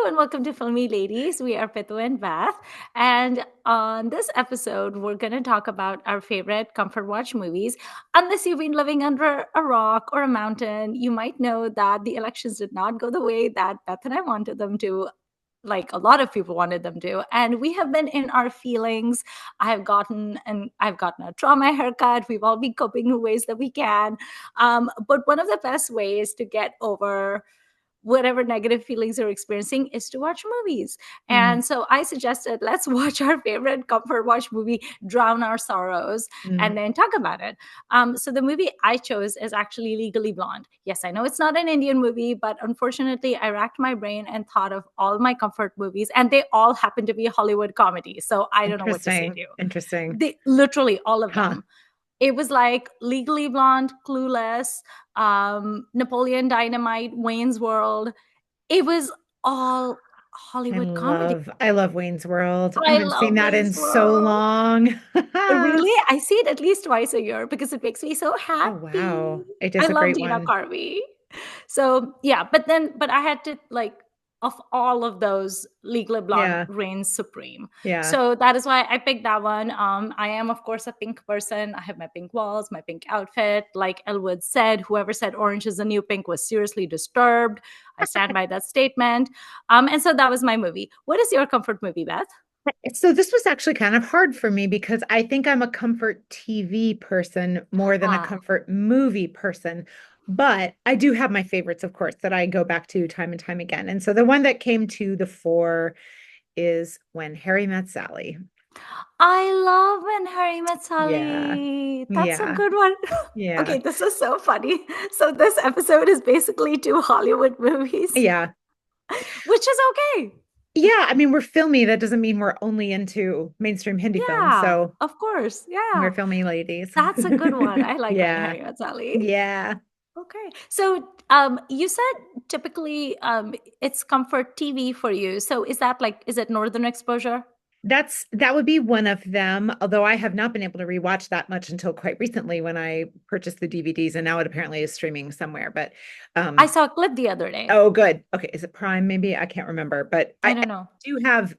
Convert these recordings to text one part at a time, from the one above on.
and welcome to Filmi Ladies. We are Pitu and Beth. And on this episode, we're going to talk about our favorite comfort watch movies. Unless you've been living under a rock or a mountain, you might know that the elections did not go the way that Beth and I wanted them to. Like a lot of people wanted them to, and we have been in our feelings. I've gotten a trauma haircut. We've all been coping in ways that we can, but one of the best ways to get over whatever negative feelings you're experiencing is to watch movies. Mm, And so I suggested let's watch our favorite comfort watch movie, drown our sorrows, and mm. then talk about it. So the movie I chose is actually Legally Blonde. Yes, I know it's not an Indian movie, but unfortunately, I racked my brain and thought of all my comfort movies, and they all happen to be Hollywood comedies. So I don't know what to say to Interesting. you. Interesting. They literally all of Huh. them. It was like Legally Blonde, Clueless, Napoleon Dynamite, Wayne's World. It was all Hollywood comedy. I love Wayne's World. I I haven't seen love that in Wayne's so World. long. Really? I see it at least twice a year because it makes me so Oh, happy. wow. It I is a love great Dina one. Carvey. So yeah, but I had to like of all of those, Legally Blonde Yeah. reigns supreme. Yeah. So that is why I picked that one. I am of course a pink person. I have my pink walls, my pink outfit. Like Elwood said, whoever said orange is the new pink was seriously disturbed. I stand by that statement. And so that was my movie. What is your comfort movie, Beth? So this was actually kind of hard for me because I think I'm a comfort TV person more than a Ah, comfort movie person. But I do have my favorites, of course, that I go back to time and time again. And so the one that came to the fore is When Harry Met Sally. I love When Harry Met Yeah. Sally. That's a Yeah. good one. Yeah. Okay, this is so funny. So this episode is basically two Hollywood movies, Yeah. which is okay. Yeah. I mean, we're filmy. That doesn't mean we're only into mainstream Hindi films. Yeah, So of course. we're Yeah, filmy ladies. that's a good one. I like When Yeah. Harry Met Sally. Yeah. Okay. So you said typically it's comfort TV for you. So is that like, is it Northern Exposure? That would be one of them, although I have not been able to rewatch that much until quite recently when I purchased the DVDs and now it apparently is streaming somewhere. But I um saw a clip the other day. oh good. Okay, is it Prime maybe? I can't remember, but I I don't know. do have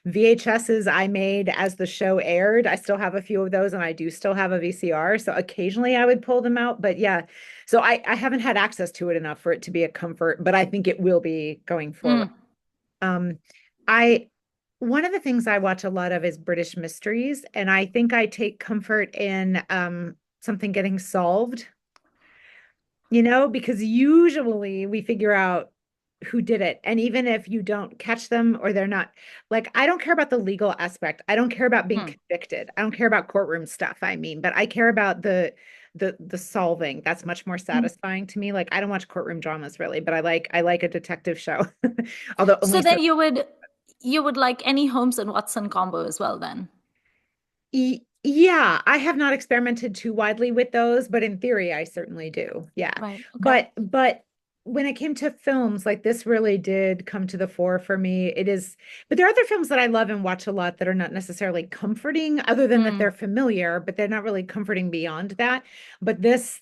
VHSs I made as the show aired. I still have a few of those and I do still have a VCR, so occasionally I would pull them out, but yeah. So I haven't had access to it enough for it to be a comfort, but I think it will be going forward. Mm. Um, I One of the things I watch a lot of is British mysteries, and I think I take comfort in something getting solved, because usually we figure out who did it. And even if you don't catch them or they're not, like, I don't care about the legal aspect. I don't care about being Mm. convicted. I don't care about courtroom stuff, I mean, but I care about the solving. That's much more Mm. satisfying to me. Like I don't watch courtroom dramas really, but I like a detective show. Although So only then so you would like any Holmes and Watson combo as well then. Yeah, I have not experimented too widely with those, but in theory, I certainly do. Yeah. Right. Okay. But when it came to films, like this really did come to the fore for me. But there are other films that I love and watch a lot that are not necessarily comforting, other than that Mm. they're familiar, but they're not really comforting beyond that. But this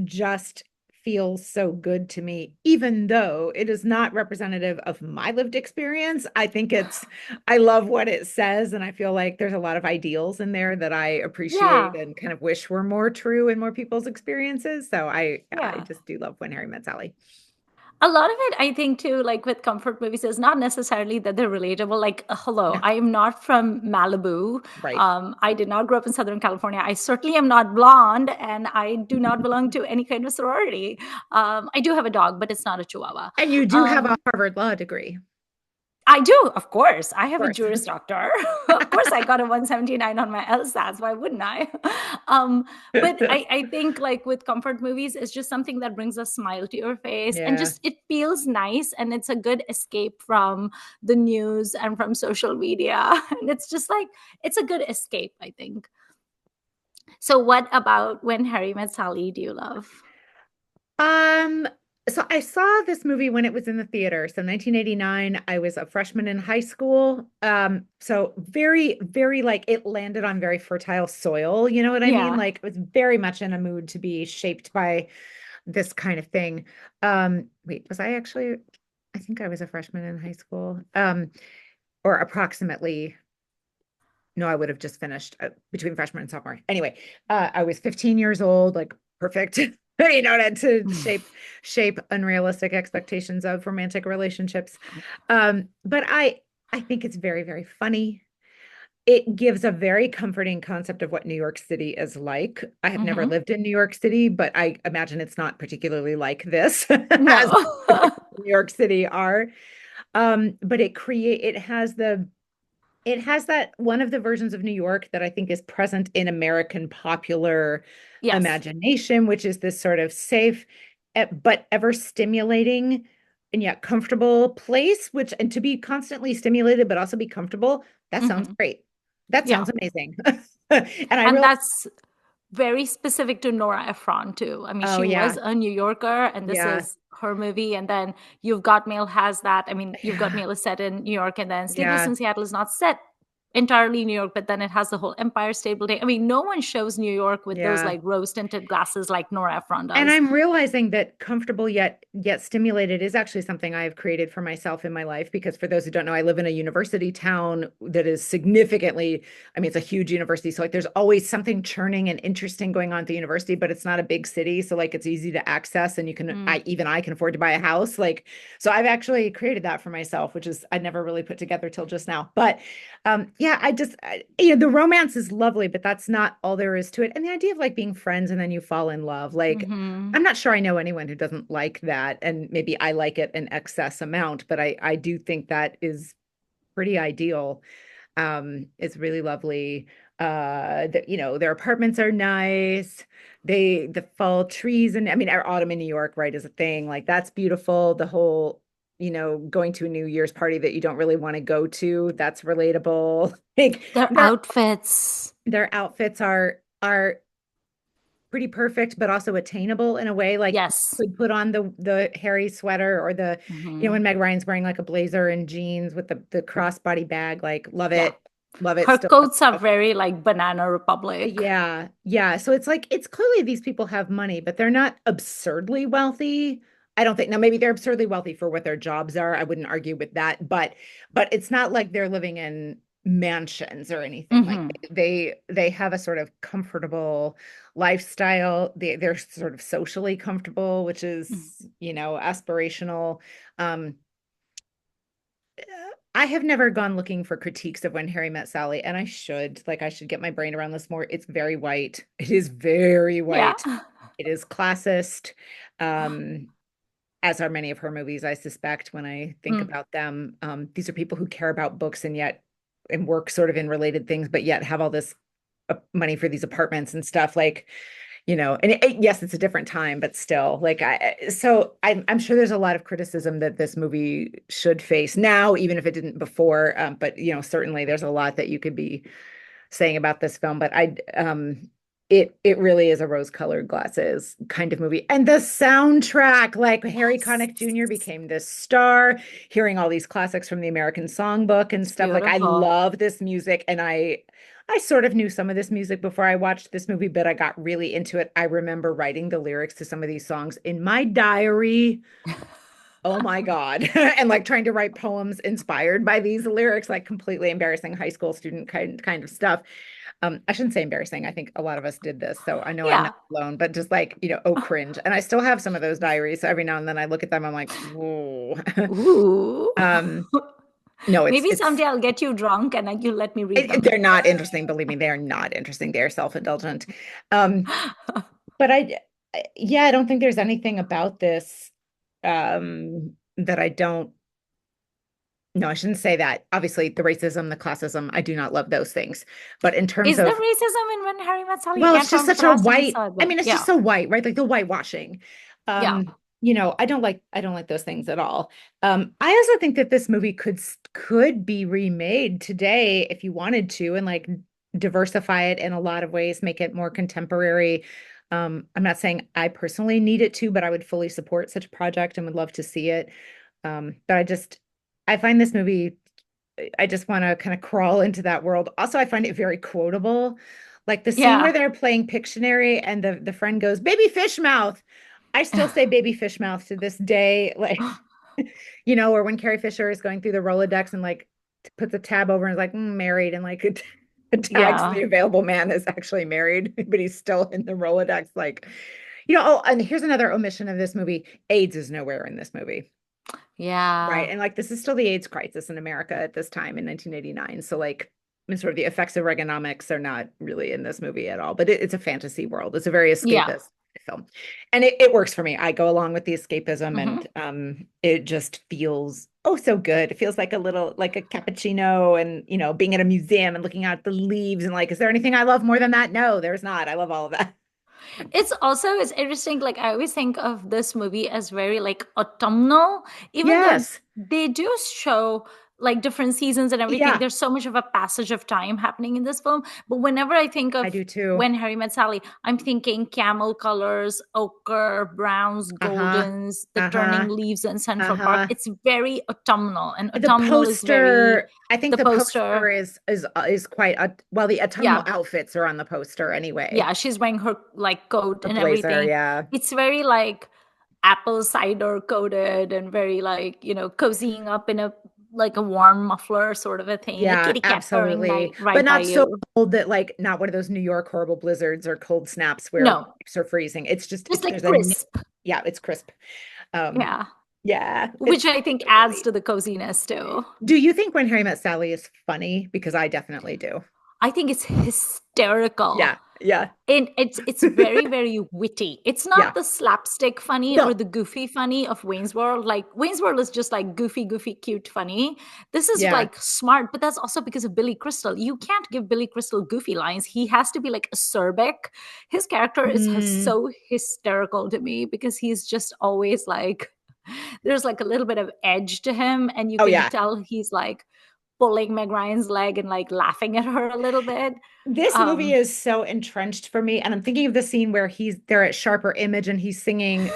just feels so good to me, even though it is not representative of my lived experience. I love what it says, and I feel like there's a lot of ideals in there that I appreciate Yeah. and kind of wish were more true in more people's experiences. So I Yeah. just do love When Harry Met Sally. A lot of it, I think, too, like with comfort movies, is not necessarily that they're relatable. Like, hello, No, I am not from Malibu. right. I did not grow up in Southern California. I certainly am not blonde, and I do not belong to any kind of sorority. I do have a dog, but it's not a Chihuahua. And you do have a Um, Harvard Law degree, of I do, of course. I have a course. Juris Doctor. Of course, I got a 179 on my LSATs. Why wouldn't I? Um, but I think like with comfort movies, it's just something that brings a smile to your face and Yeah. just it feels nice and it's a good escape from the news and from social media. And it's just like it's a good escape, I think. So what about When Harry Met Sally do you love? Um, so I saw this movie when it was in the theater. So 1989, I was a freshman in high school. So very, very like it landed on very fertile soil. You know what I mean? Yeah. Like it was very much in a mood to be shaped by this kind of thing. Wait, was I actually? I think I was a freshman in high school. Or approximately, no, I would have just finished between freshman and sophomore. Anyway, I was 15 years old, like perfect, to shape unrealistic expectations of romantic relationships. But I think it's very, very funny. It gives a very comforting concept of what New York City is like. I have never Hmm. lived in New York City, but I imagine it's not particularly like this, as No. New York City are. But it has that one of the versions of New York that I think is present in American popular Yes. imagination, which is this sort of safe, but ever stimulating and yet comfortable place, which, and to be constantly stimulated, but also be comfortable, that sounds Hmm. great. That Yeah. sounds amazing. And I And realize, that's very specific to Nora Ephron too. I mean, oh, she was yeah, a New Yorker, and this yeah, is her movie. And then You've Got Mail has that. I mean, You've Got yeah, Mail is set in New York, and then Sleepless yeah, in Seattle is not set entirely New York, but then it has the whole Empire State Building. I mean, no one shows New York with those yeah. like rose tinted glasses like Nora Ephron And does. I'm realizing that comfortable yet stimulated is actually something I've created for myself in my life, because for those who don't know, I live in a university town that is significantly, I mean, it's a huge university. So like there's always something churning and interesting going on at the university, but it's not a big city. So like it's easy to access, and Mm, I can afford to buy a house. Like, so I've actually created that for myself, which is I never really put together till just now. But yeah, the romance is lovely, but that's not all there is to it. And the idea of like being friends and then you fall in love, like hmm. I'm not sure I know anyone who doesn't like that. And maybe I like it an excess amount, but I do think that is pretty ideal. It's really lovely. Their apartments are nice. The fall trees, and I mean our autumn in New York, right, is a thing. Like that's beautiful. The whole, going to a New Year's party that you don't really want to go to, that's relatable. Like Their outfits. their outfits are pretty perfect, but also attainable in a way. Like you Yes. could put on the hairy sweater, or Hmm. when Meg Ryan's wearing like a blazer and jeans with the crossbody bag, like Yeah. love it Her still. coats are very like Banana Republic. Yeah, yeah. So it's like it's clearly these people have money, but they're not absurdly wealthy. I don't think. Now, maybe they're absurdly wealthy for what their jobs are. I wouldn't argue with that, but it's not like they're living in mansions or anything. Like Hmm. they have a sort of comfortable lifestyle. They're sort of socially comfortable, which is, aspirational. Um, I have never gone looking for critiques of When Harry Met Sally, and I should. Like, I should get my brain around this more. It's very white. It is very Yeah. white. It is classist, um, as are many of her movies, I suspect, when I think Mm. about them. These are people who care about books and work sort of in related things, but yet have all this money for these apartments and stuff. Like, and yes, it's a different time, but still, like I'm sure there's a lot of criticism that this movie should face now, even if it didn't before. But certainly there's a lot that you could be saying about this film. But it really is a rose-colored glasses kind of movie. And the soundtrack, like Harry Yes. Connick Jr. became this star, hearing all these classics from the American Songbook and It's stuff. Like I beautiful. love this music, and I sort of knew some of this music before I watched this movie, but I got really into it. I remember writing the lyrics to some of these songs in my diary. Oh my God. And like trying to write poems inspired by these lyrics, like completely embarrassing high school student kind of stuff. I shouldn't say embarrassing. I think a lot of us did this, so I know I'm Yeah. not alone, but just like, oh, cringe. And I still have some of those diaries. So every now and then I look at them, I'm like, whoa. Ooh. Um, no, Maybe someday I'll get you drunk and then you let me read them. they're not interesting. Believe me, they are not interesting. They are self-indulgent. Um, but yeah, I don't think there's anything about this that I don't. No, I shouldn't say that. Obviously, the racism, the classism, I do not love those things. But in terms Is there of, racism in When Harry Met Sally? I well, it's can't just remember such the a last time I white, saw it, I but mean, it's just yeah. so white, right? Like the whitewashing. Yeah. I don't like those things at all. I also think that this movie could be remade today if you wanted to, and like diversify it in a lot of ways, make it more contemporary. I'm not saying I personally need it to, but I would fully support such a project and would love to see it. But I find this movie, I just want to kind of crawl into that world. Also, I find it very quotable. Like the scene where Yeah. they're playing Pictionary and the friend goes, "Baby fish mouth." I still say baby fish mouth to this day. Like or when Carrie Fisher is going through the Rolodex and like puts a tab over and is like married and like it tags Yeah. the available man as actually married, but he's still in the Rolodex. Like, oh, and here's another omission of this movie. AIDS is nowhere in this movie. Right. Yeah. And like this is still the AIDS crisis in America at this time in 1989. So like I mean, sort of the effects of Reaganomics are not really in this movie at all, but it's a fantasy world. It's a very Yeah. escapist film. And it works for me. I go along with the escapism Hmm. and it just feels oh so good. It feels like a little like a cappuccino and being at a museum and looking out the leaves and like, is there anything I love more than that? No, there's not. I love all of that. It's interesting, like I always think of this movie as very like autumnal, even though Yes. they do show like different seasons and everything. Yeah, There's so much of a passage of time happening in this film. But whenever I think I of do too. When Harry Met Sally, I'm thinking camel colors, ochre, browns, Uh-huh. goldens, the turning Uh-huh. leaves in Central Park. Uh-huh. It's very autumnal, and The autumnal is very poster, I think the the poster. poster is quite well, the autumnal Yeah. outfits are on the poster anyway. Yeah, she's wearing her like coat A and blazer, everything. yeah. It's very like apple cider coated and very like, cozying up in a like a warm muffler sort of a thing. A Yeah, kitty cat purring absolutely. But right by not so you. cold that like not one of those New York horrible blizzards or cold snaps where No, pipes are freezing. It's just just like there's a crisp. yeah, it's crisp. Um Yeah. yeah, Which it's I think so adds funny. to the coziness too. Do you think When Harry Met Sally is funny? Because I definitely do. I think it's hysterical. Yeah, yeah. And it's very, very witty. It's not Yeah. the slapstick funny or No. the goofy funny of Wayne's World. Like Wayne's World is just like goofy, goofy, cute, funny. This is Yeah. like smart, but that's also because of Billy Crystal. You can't give Billy Crystal goofy lines. He has to be like acerbic. His character is Mm. so hysterical to me because he's just always like there's like a little bit of edge to him, and you Oh can yeah. tell he's like pulling Meg Ryan's leg and like laughing at her a little bit. This movie Um, is so entrenched for me. And I'm thinking of the scene where they're at Sharper Image and he's singing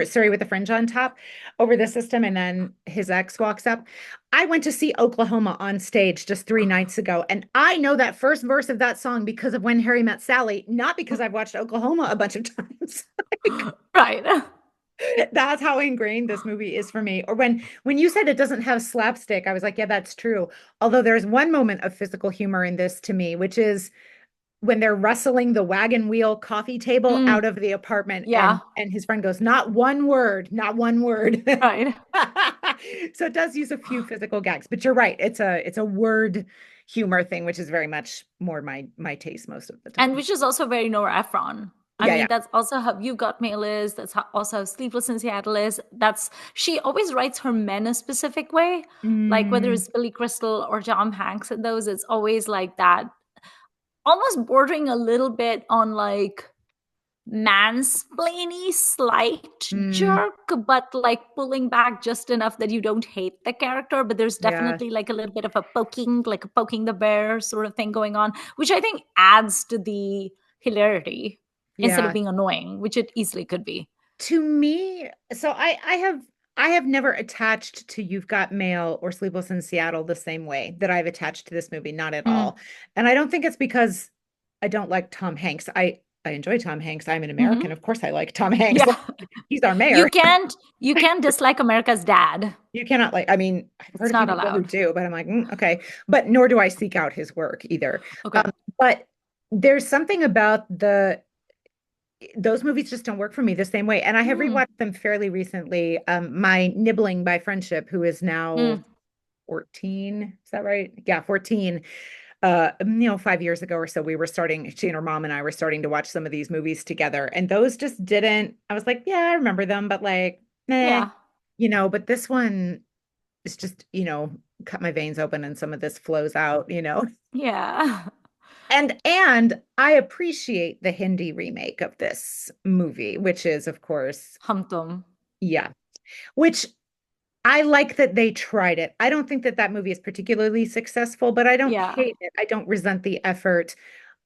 Sorry with the Fringe on Top over the system. And then his ex walks up. I went to see Oklahoma on stage just 3 nights ago. And I know that first verse of that song because of When Harry Met Sally, not because I've watched Oklahoma a bunch of times. Like, right. that's how ingrained this movie is for me. Or when you said it doesn't have slapstick, I was like, yeah, that's true. Although there's one moment of physical humor in this to me, which is when they're wrestling the wagon wheel coffee table Mm, out of the apartment yeah. and his friend goes, not one word, not one word. Right. So it does use a few physical gags, but you're right. It's a word humor thing, which is very much more my taste most of the And time. which is also very Nora Ephron. I Yeah, mean, yeah. that's also how You Got Mail is. That's how, also how Sleepless in Seattle is. That's she always writes her men a specific way. Like whether Mm, it's Billy Crystal or Tom Hanks in those, it's always like that, almost bordering a little bit on like mansplainy slight mm, jerk, but like pulling back just enough that you don't hate the character. But there's yeah, definitely like a little bit of a poking, like a poking the bear sort of thing going on, which I think adds to the hilarity instead of yeah. being annoying, which it easily could be. To me, so I have never attached to You've Got Mail or Sleepless in Seattle the same way that I've attached to this movie, not at Mm. all. And I don't think it's because I don't like Tom Hanks. I enjoy Tom Hanks. I'm an American. Hmm. Of course I like Tom Hanks. Yeah, Like, he's our you mayor. can't you can't dislike America's dad. You cannot like, I mean, I've heard It's a few not people who allowed. do, but I'm like, okay. But nor do I seek out his work either. Okay. But there's something about those movies just don't work for me the same way. And I have Mm. rewatched them fairly recently. My Nibbling by Friendship, who is now Mm. 14, is that right? Yeah, 14. 5 years ago or so, she and her mom and I were starting to watch some of these movies together. And those just didn't, I was like, yeah, I remember them, but like, meh, Yeah. but this one is just, cut my veins open and some of this flows out. Yeah. And I appreciate the Hindi remake of this movie, which is, of course, Humtum. yeah, which I like that they tried it. I don't think that that movie is particularly successful, but I don't Yeah. hate it. I don't resent the effort.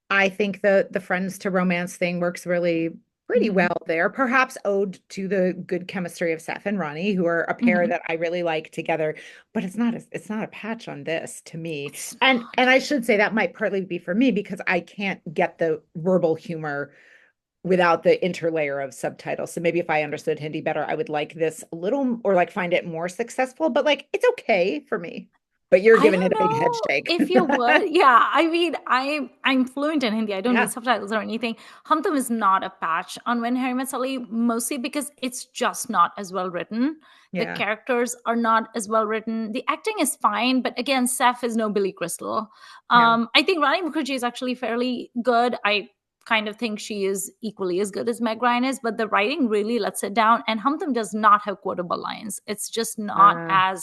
I think the friends to romance thing works really pretty Hmm. well there, perhaps owed to the good chemistry of Seth and Ronnie, who are a pair Hmm. that I really like together. But it's not a patch on this to me. It's And I should say that might partly be for me because I can't get the verbal humor without the interlayer of subtitles. So maybe if I understood Hindi better, I would like this a little or like find it more successful, but like it's okay for me. But you're I giving it don't a big head know shake. if you would. Yeah, I mean, I'm fluent in Hindi. I don't need Yeah. subtitles or anything. Humtum is not a patch on When Harry Met Sally, mostly because it's just not as well written. The Yeah. characters are not as well written. The acting is fine, but again, Seth is no Billy Crystal. No. I think Rani Mukherjee is actually fairly good. I kind of think she is equally as good as Meg Ryan is, but the writing really lets it down. And Humtum does not have quotable lines. Uh,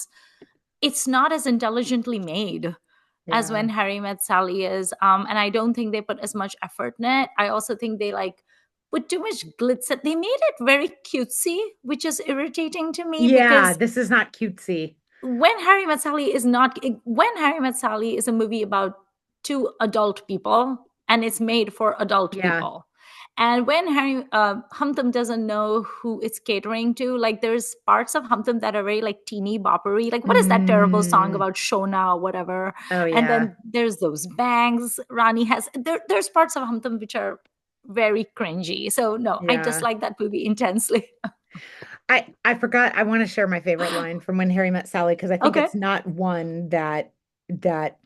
It's not as intelligently made as yeah. When Harry Met Sally is. And I don't think they put as much effort in it. I also think they like put too much glitz. They made it very cutesy, which is irritating to me Yeah, because this is not cutesy. When Harry Met Sally is a movie about two adult people and it's made for adult Yeah. people. And when Harry Humtum doesn't know who it's catering to, like there's parts of Humtum that are very like teeny boppery. Like what is that terrible song Mm. about Shona or whatever? Oh And yeah. then there's those bangs Rani has. There's parts of Humtum which are very cringy. So no, I Yeah. dislike that movie intensely. I forgot I want to share my favorite line from When Harry Met Sally because I think Okay. it's not one that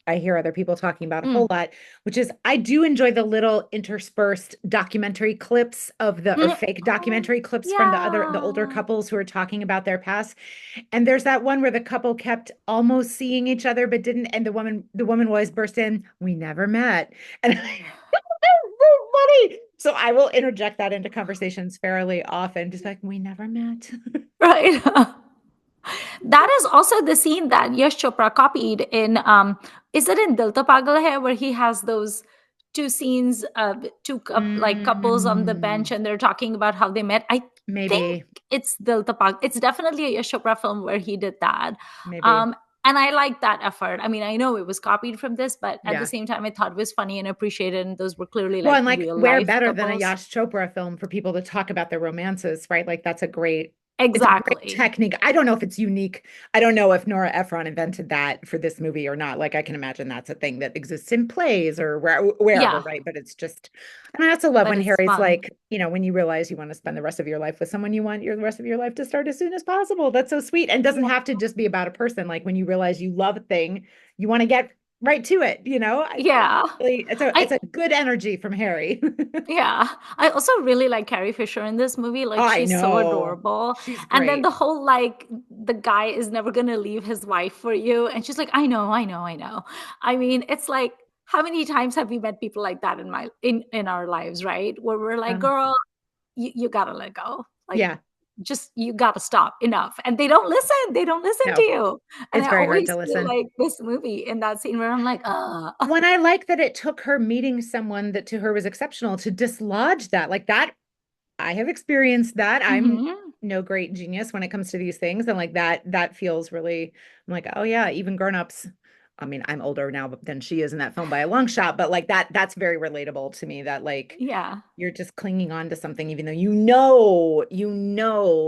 I hear other people talking about a whole Mm. lot, which is I do enjoy the little interspersed documentary clips of the or Mm. fake Oh, documentary clips from the older yeah. couples who are talking about their past. And there's that one where the couple kept almost seeing each other but didn't, and the woman always burst in, "We never met." And so funny. So I will interject that into conversations fairly often, just like, "We never met." Right. That is also the scene that Yash Chopra copied in is it in Dil To Pagal Hai where he has those two scenes of like couples on the bench Mm, and they're talking about how they met. I think maybe, it's Dil To Pagal. It's definitely a Yash Chopra film where he did that. maybe. Um and I like that effort. I mean, I know it was copied from this, but at the Yeah. same time I thought it was funny and appreciated and those were clearly Well, like and like, real where life better than a couples. Yash Chopra film for people to talk about their romances, right? Like, it's a great Exactly. technique. I don't know if it's unique. I don't know if Nora Ephron invented that for this movie or not. Like, I can imagine that's a thing that exists in plays or wherever, Yeah, right? But it's just, and I also love but when it's Harry's fun. like, when you realize you want to spend the rest of your life with someone, you want the rest of your life to start as soon as possible. That's so sweet. And doesn't Yeah. have to just be about a person. Like when you realize you love a thing, you want to get right to it, Yeah. it's I a good energy from Harry. Yeah. I also really like Carrie Fisher in this movie. Like I she's so know. adorable. She's And then great. the whole like the guy is never gonna leave his wife for you. And she's like, I know, I know, I know. I mean, it's like how many times have we met people like that in our lives, right? Where we're like, Um, girl, you gotta let go. Like yeah, just you gotta stop enough. And they don't listen. They don't listen to no, you. And it's I very hard always to feel listen. like this movie in that scene where I'm like, When I like that it took her meeting someone that to her was exceptional to dislodge that, like that, I have experienced that. I'm mhm. no great genius when it comes to these things. And like that feels really, I'm like, oh yeah, even grown-ups. I mean, I'm older now than she is in that film by a long shot, but like that's very relatable to me that like Yeah. you're just clinging on to something even though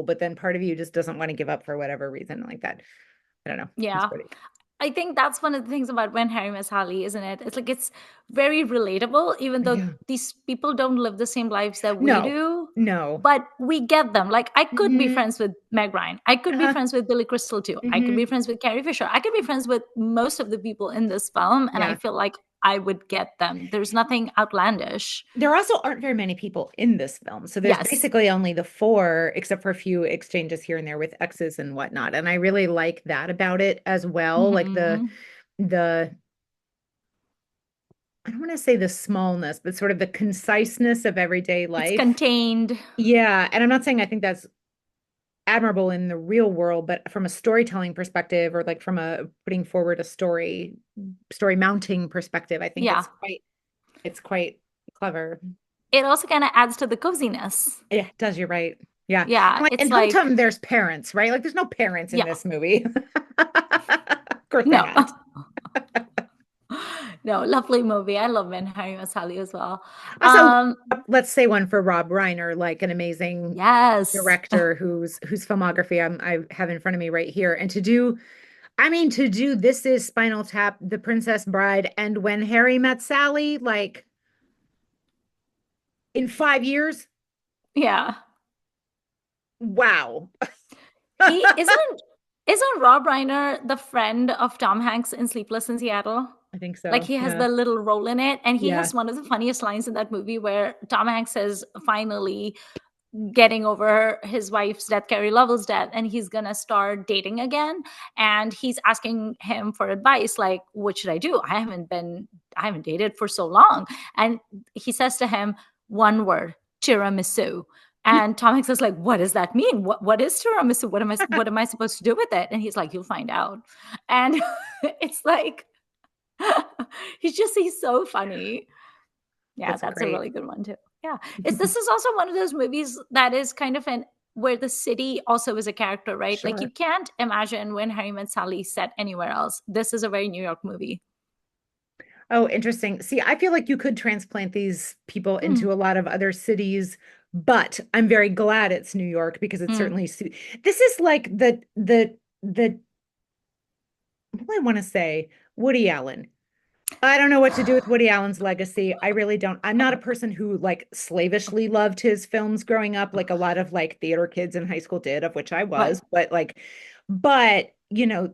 but then part of you just doesn't want to give up for whatever reason like that. I don't know. It's Yeah. pretty. I think that's one of the things about When Harry Met Sally, isn't it? It's like it's very relatable, even though Yeah. these people don't live the same lives that we No, do. no. But we get them. Like I could be Hmm. friends with Meg Ryan. I could be Uh-huh. friends with Billy Crystal too. I could be Hmm. friends with Carrie Fisher. I could be friends with most of the people in this film, and I Yeah. feel like I would get them. There's nothing outlandish. There also aren't very many people in this film. So there's Yes. basically only the four, except for a few exchanges here and there with exes and whatnot. And I really like that about it as well. Like Hmm. the I don't want to say the smallness, but sort of the conciseness of everyday It's life. contained. Yeah. And I'm not saying I think that's admirable in the real world, but from a storytelling perspective or like from a putting forward a story mounting perspective, I think Yeah. it's quite clever. It also kind of adds to the coziness. Yeah, it does. You're right. Yeah. And Yeah. like in It's Home like, Tum, there's parents, right? Like there's no parents in yeah. this movie. Of course they're No. not. No, lovely movie. I love Ben Harry Masali as well. Also, Um, let's say one for Rob Reiner, like an amazing yes. director whose filmography I have in front of me right here. And to do This Is Spinal Tap, The Princess Bride, and When Harry Met Sally, like in 5 years. Yeah. Wow. He I isn't Rob Reiner the friend of Tom Hanks in Sleepless in Seattle? think Like so. he has Yeah. the little role in it, and he Yeah. has one of the funniest lines in that movie where Tom Hanks says, "Finally, getting over his wife's death, Carrie Lovell's death, and he's gonna start dating again." And he's asking him for advice, like, "What should I do? I haven't dated for so long." And he says to him, "One word, tiramisu." And Tom Hanks is like, "What does that mean? What is tiramisu? What am I supposed to do with it?" And he's like, "You'll find out." And it's like he's so funny. Yeah, That's that's a great. really good one too. Yeah. This is also one of those movies that is kind of an where the city also is a character, right? Like you Sure. can't imagine When Harry Met Sally set anywhere else. This is a very New York movie. Oh, interesting. See, I feel like you could transplant these people Hmm. into a lot of other cities, but I'm very glad it's New York because it's Mm. certainly this is like the what do I want to say? Woody Allen. I don't know what to do with Woody Allen's legacy. I really don't. I'm not a person who like slavishly loved his films growing up, like a lot of like theater kids in high school did, of which I Right. was, but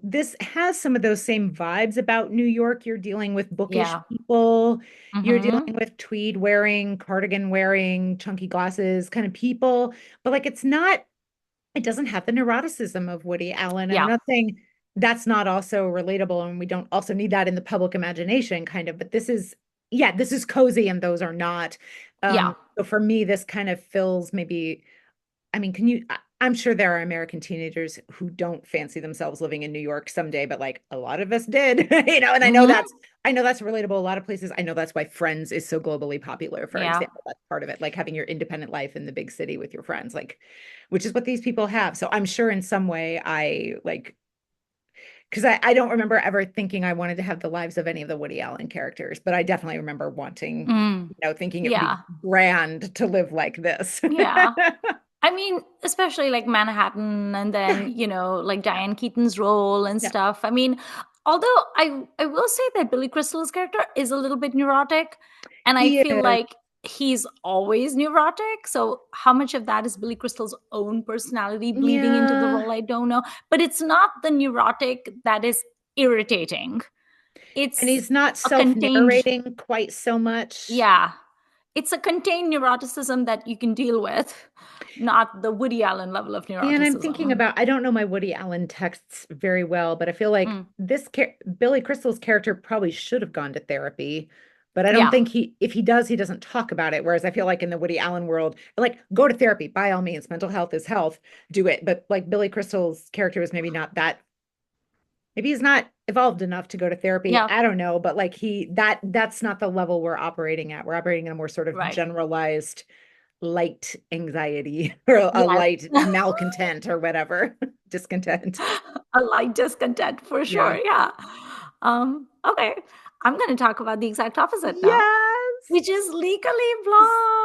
this has some of those same vibes about New York. You're dealing with bookish Yeah. people, you're Hmm. dealing with tweed wearing, cardigan wearing, chunky glasses kind of people, but like it doesn't have the neuroticism of Woody Allen. And I'm Yeah. not saying that's not also relatable and we don't also need that in the public imagination kind of, but yeah, this is cozy and those are not. Yeah. So for me, this kind of fills maybe, I mean, I'm sure there are American teenagers who don't fancy themselves living in New York someday, but like a lot of us did, and Hmm. I know that's relatable a lot of places. I know that's why Friends is so globally popular, for Yeah. example. That's part of it, like having your independent life in the big city with your friends, like, which is what these people have. So I'm sure in some way I like, because I don't remember ever thinking I wanted to have the lives of any of the Woody Allen characters, but I definitely remember wanting, Mm. thinking it would be Yeah. grand to live like this. Yeah. I mean, especially like Manhattan and then, like Yeah. Diane Keaton's role and Yeah. stuff. I mean, although I will say that Billy Crystal's character is a little bit neurotic, and I He feel is. like he's always neurotic. So how much of that is Billy Crystal's own personality bleeding into the Yeah. role, I don't know. But it's not the neurotic that is irritating. And It's he's not a contained, self-narrating quite so much. yeah, it's a contained neuroticism that you can deal with, not the Woody Allen level of And I'm thinking neuroticism. about, I don't know my Woody Allen texts very well, but I feel like Mm. Billy Crystal's character probably should have gone to therapy. But I don't Yeah, think if he does, he doesn't talk about it. Whereas I feel like in the Woody Allen world, like go to therapy by all means. Mental health is health. Do it. But like Billy Crystal's character was maybe not that, maybe he's not evolved enough to go to therapy. yeah, I don't know. But like that's not the level we're operating at. We're operating in a more sort of right. generalized light anxiety or a Yes. light malcontent or whatever, discontent. A light discontent for Yeah. sure. Yeah. Okay. I'm going to talk about the exact opposite now, Yes. which is Legally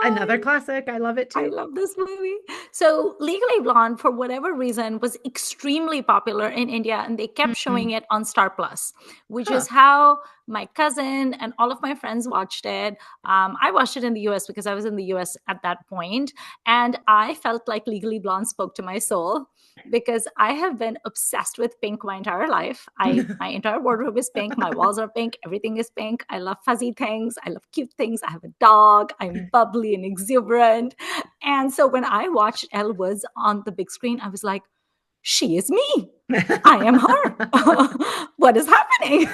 Another Blonde. classic. I love it I too. love this movie. So, Legally Blonde, for whatever reason, was extremely popular in India, and they kept showing Mhm. it on Star Plus, which Huh. is how my cousin and all of my friends watched it. I watched it in the US because I was in the US at that point, and I felt like Legally Blonde spoke to my soul because I have been obsessed with pink my entire life. My entire wardrobe is pink, my walls are pink, everything is pink. I love fuzzy things, I love cute things. I have a dog, I'm bubbly and exuberant. And so when I watched Elle Woods on the big screen, I was like, she is me. I am her. What is happening?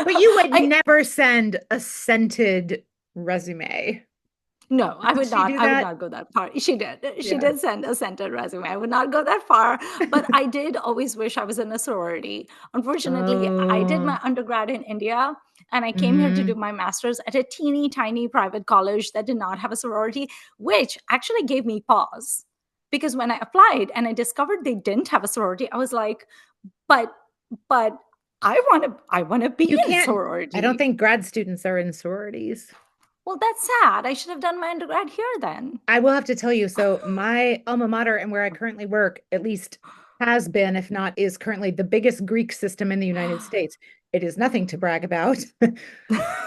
But you would I never send a scented resume. No, Did she do I would that? not go that far. She did. She Yeah. did send a scented resume. I would not go that far, but I did always wish I was in a sorority. Unfortunately, I did Oh. my undergrad in India and I came here to do Hmm. my master's at a teeny tiny private college that did not have a sorority, which actually gave me pause. Because when I applied and I discovered they didn't have a sorority, I was like, but but I want to be You in can't, I don't sorority. think grad students are in sororities. Well, that's sad. I should have done my undergrad here then. I will have to tell you, so my alma mater and where I currently work, at least has been, if not is currently the biggest Greek system in the United States. It is nothing to brag about.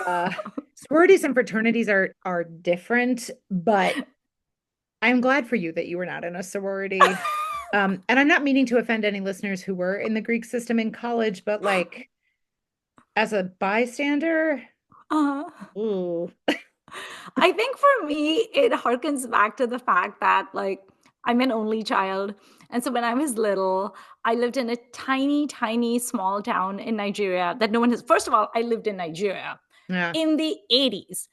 Uh, Sororities and fraternities are different, but I'm glad for you that you were not in a sorority. And I'm not meaning to offend any listeners who were in the Greek system in college, but like as a bystander, Uh, ooh, I think for me, it harkens back to the fact that, like, I'm an only child. And so when I was little, I lived in a tiny, tiny small town in Nigeria that no one has. First of all, I lived in Nigeria yeah, in the 80s.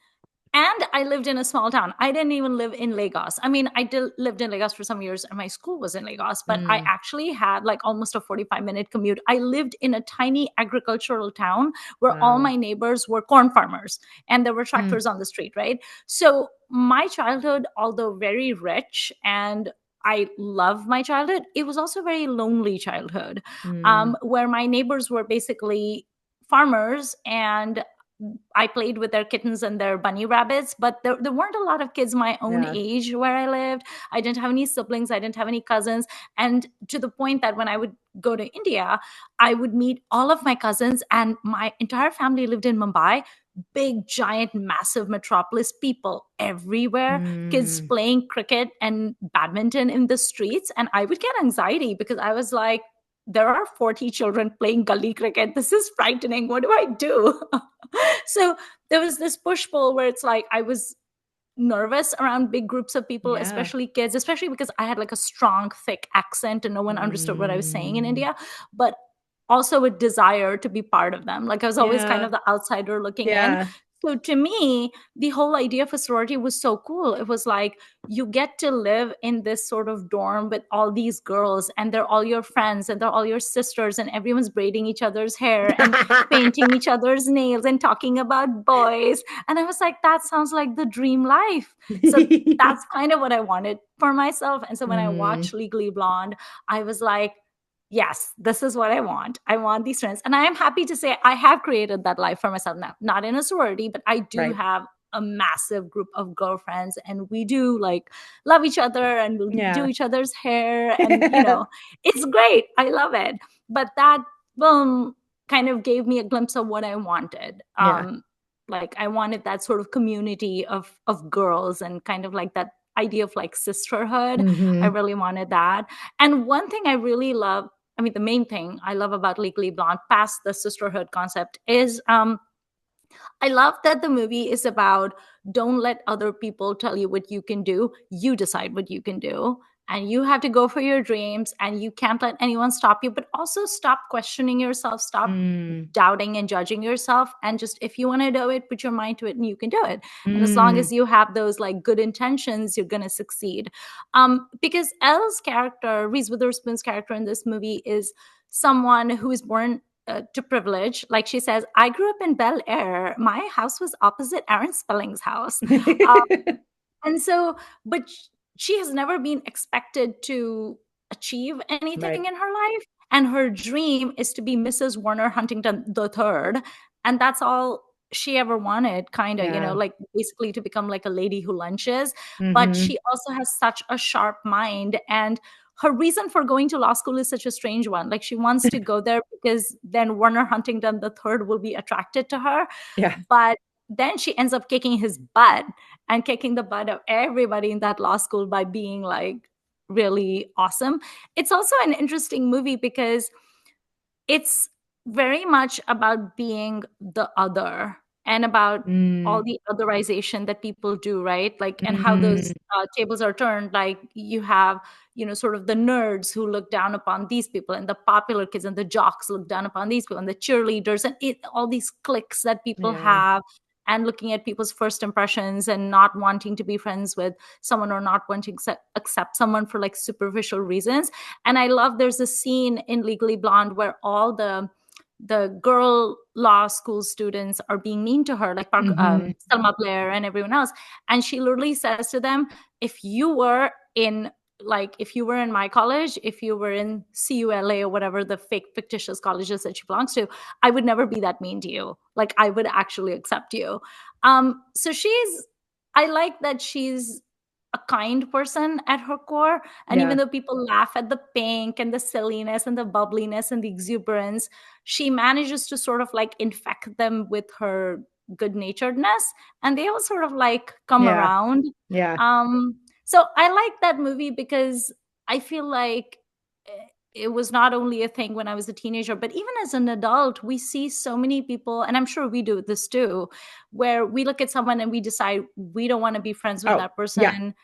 And I lived in a small town. I didn't even live in Lagos. I mean, I did lived in Lagos for some years and my school was in Lagos, but I mm, actually had like almost a 45-minute commute. I lived in a tiny agricultural town where all wow, my neighbors were corn farmers and there were mm, tractors on the street, right? So my childhood, although very rich and I love my childhood, it was also a very lonely childhood, mm, where my neighbors were basically farmers and I played with their kittens and their bunny rabbits, but there weren't a lot of kids my own yeah, age where I lived. I didn't have any siblings, I didn't have any cousins. And to the point that when I would go to India, I would meet all of my cousins, and my entire family lived in Mumbai. Big, giant, massive metropolis, people everywhere, kids mm, playing cricket and badminton in the streets. And I would get anxiety because I was like, there are 40 children playing gully cricket. This is frightening. What do I do? So there was this push pull where it's like I was nervous around big groups of people, yeah, especially kids, especially because I had like a strong, thick accent and no one understood what I was saying in mm, India, but also a desire to be part of them. Like I was always kind yeah, of the outsider looking in. yeah, So to me, the whole idea of a sorority was so cool. It was like you get to live in this sort of dorm with all these girls, and they're all your friends, and they're all your sisters, and everyone's braiding each other's hair and painting each other's nails and talking about boys. And I was like, that sounds like the dream life. So that's kind of what I wanted for myself. And so when I mm, watched Legally Blonde, I was like, yes, this is what I want. I want these friends. And I am happy to say I have created that life for myself now, not in a sorority, but I do right, have a massive group of girlfriends, and we do like love each other and we'll do yeah, each other's hair. And, it's great. I love it. But that film kind of gave me a glimpse of what I wanted. yeah, Like I wanted that sort of community of girls and kind of like that idea of like sisterhood. I hmm, really wanted that. And one thing I really love, I mean, the main thing I love about Legally Blonde, past the sisterhood concept, is I love that the movie is about don't let other people tell you what you can do. You decide what you can do. And you have to go for your dreams, and you can't let anyone stop you, but also stop questioning yourself, stop mm, doubting and judging yourself. And just if you want to do it, put your mind to it and you can do it. And as long mm, as you have those like good intentions, you're going to succeed. Because Elle's character, Reese Witherspoon's character in this movie, is someone who is born to privilege. Like she says, I grew up in Bel Air. My house was opposite Aaron Spelling's house. Uh, and so, but she has never been expected to achieve anything right, in her life. And her dream is to be Mrs. Warner Huntington the Third. And that's all she ever wanted, kind of, yeah, like basically to become like a lady who lunches. But hmm, she also has such a sharp mind. And her reason for going to law school is such a strange one. Like she wants to go there because then Warner Huntington the Third will be attracted to her. yeah, But then she ends up kicking his butt and kicking the butt of everybody in that law school by being like really awesome. It's also an interesting movie because it's very much about being the other and about all mm, the otherization that people do, right? Like, and how mm, those tables are turned. Like, you have, sort of the nerds who look down upon these people, and the popular kids and the jocks look down upon these people, and the cheerleaders, and all these cliques that people yeah, have, and looking at people's first impressions and not wanting to be friends with someone, or not wanting to accept someone for like superficial reasons. And I love there's a scene in Legally Blonde where all the girl law school students are being mean to her, like hmm, Selma Blair and everyone else. And she literally says to them, if you were in if you were in my college, if you were in CULA or whatever the fake fictitious colleges that she belongs to, I would never be that mean to you. Like I would actually accept you. So I like that she's a kind person at her core. And even yeah, though people laugh at the pink and the silliness and the bubbliness and the exuberance, she manages to sort of like infect them with her good naturedness. And they all sort of like come yeah, around. yeah, Um, So I like that movie because I feel like it was not only a thing when I was a teenager, but even as an adult, we see so many people, and I'm sure we do this too, where we look at someone and we decide we don't want to be friends with Oh, that yeah, person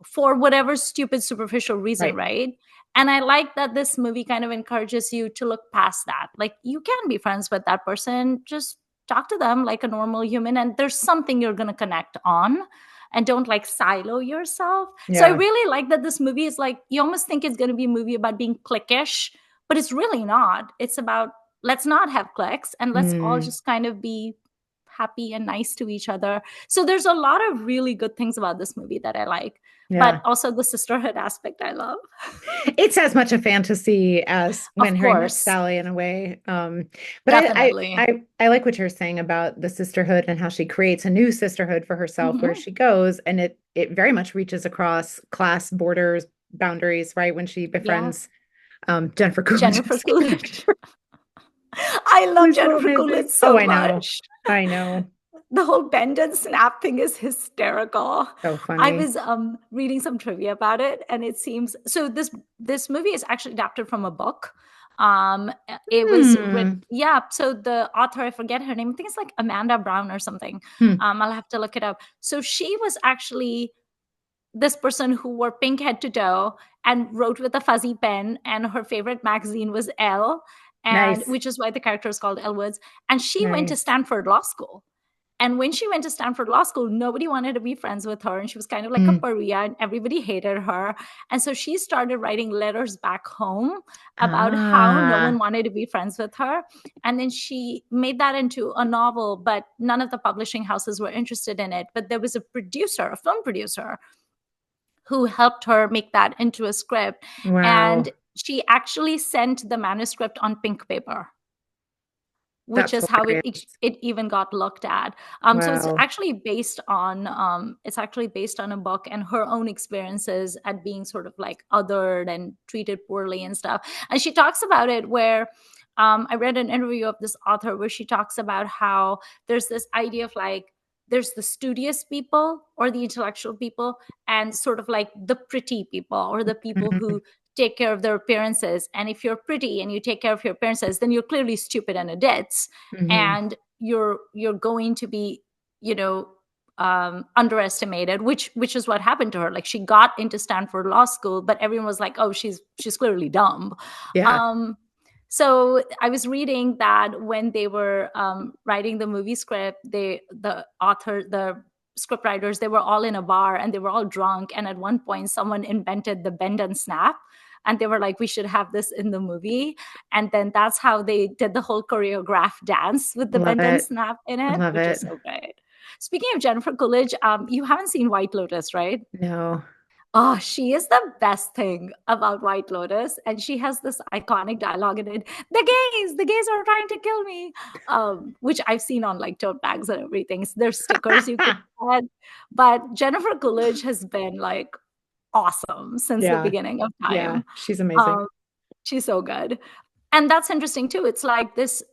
for whatever stupid superficial reason, right. right? And I like that this movie kind of encourages you to look past that. Like, you can be friends with that person, just talk to them like a normal human, and there's something you're going to connect on, and don't like silo yourself. So I Yeah. really like that this movie is like, you almost think it's going to be a movie about being cliquish, but it's really not. It's about, let's not have cliques and let's all Mm, just kind of be happy and nice to each other. So there's a lot of really good things about this movie that I like, but yeah. also the sisterhood aspect I love. It's as much a fantasy as When Of Harry Met course, Sally in a way. But definitely. I like what you're saying about the sisterhood and how she creates a new sisterhood for herself where Hmm. she goes, and it very much reaches across class borders, boundaries, right? When she Yeah. befriends Jennifer Jennifer Coolidge's Coolidge. character. I love Who's so Jennifer amazing. Coolidge Oh, so I know. much. I know. The whole bend and snap thing is hysterical. So I funny. was reading some trivia about it, and it seems so. This movie is actually adapted from a book. It was written, Hmm. yeah. So the author, I forget her name. I think it's like Amanda Brown or something. Hmm. I'll have to look it up. So she was actually this person who wore pink head to toe and wrote with a fuzzy pen, and her favorite magazine was Elle, and Nice. which is why the character is called Elle Woods. And she went to Nice. Stanford Law School. And when she went to Stanford Law School, nobody wanted to be friends with her. And she was kind of like a Hmm. pariah, and everybody hated her. And so she started writing letters back home about how no one Ah, wanted to be friends with her. And then she made that into a novel, but none of the publishing houses were interested in it. But there was a producer, a film producer, who helped her make that into a script. wow. And she actually sent the manuscript on pink paper, which That's is how hilarious. it even got looked at. So Wow. it's actually based on a book and her own experiences at being sort of like othered and treated poorly and stuff. And she talks about it where I read an interview of this author where she talks about how there's this idea of like, there's the studious people or the intellectual people, and sort of like the pretty people or the people Mhm. who take care of their appearances. And if you're pretty and you take care of your appearances, then you're clearly stupid and a ditz, Mhm. and you're going to be, you know, underestimated, which is what happened to her. Like, she got into Stanford Law School, but everyone was like, oh, she's clearly dumb. Yeah. um so I was reading that when they were writing the movie script, the script writers, they were all in a bar and they were all drunk, and at one point someone invented the bend and snap, and they were like, we should have this in the movie. And then that's how they did the whole choreographed dance with the Love bend and it. snap in it, Love which is it. so great. Speaking of Jennifer Coolidge, you haven't seen White Lotus, right? No. Oh, she is the best thing about White Lotus. And she has this iconic dialogue in it: the gays are trying to kill me. Which I've seen on like tote bags and everything. So there's stickers you could add. But Jennifer Coolidge has been like awesome since the Yeah. beginning of Yeah. time. She's amazing. Um, she's so good. And that's interesting too. It's like this,